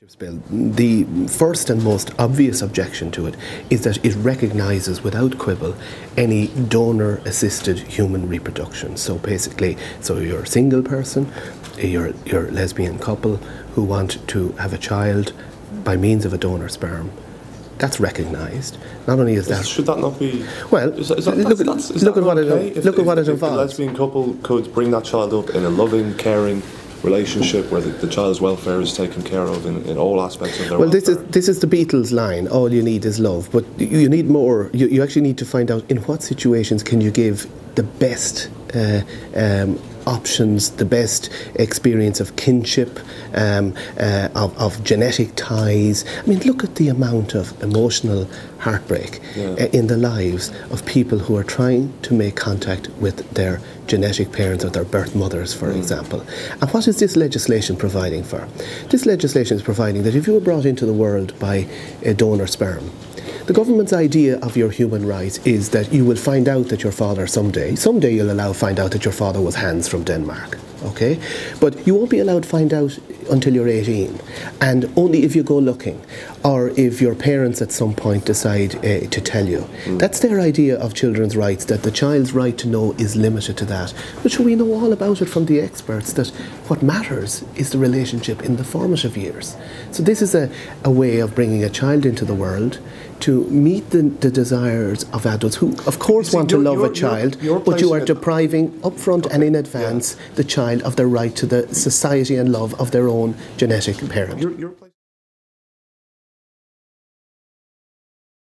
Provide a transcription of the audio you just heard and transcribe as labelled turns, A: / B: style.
A: Bill, the first and most obvious objection to it is that it recognises without quibble any donor-assisted human reproduction. So basically, you're a single person, you're a lesbian couple who want to have a child by means of a donor sperm. That's recognised. Not only is that...
B: Should that not be...
A: Well, look at what it involves.
B: If the lesbian couple could bring that child up in a loving, caring relationship where the child's welfare is taken care of in all aspects of their welfare.
A: This is the Beatles line, all you need is love, but you need more. You actually need to find out in what situations can you give the best options, the best experience of kinship, of genetic ties. I mean, look at the amount of emotional heartbreak in the lives of people who are trying to make contact with their genetic parents or their birth mothers, for example. And what is this legislation providing for? This legislation is providing that if you were brought into the world by a donor sperm, the government's idea of your human rights is that you will find out that your father someday you'll find out that your father was Hans from Denmark, okay? But you won't be allowed to find out until you're 18, and only if you go looking, or if your parents at some point decide to tell you. That's their idea of children's rights, that the child's right to know is limited to that. But we know all about it from the experts, that what matters is the relationship in the formative years. So this is a way of bringing a child into the world to meet the desires of adults who, of course, want to love a child, but you are depriving upfront and in advance the child of their right to the society and love of their own genetic parent.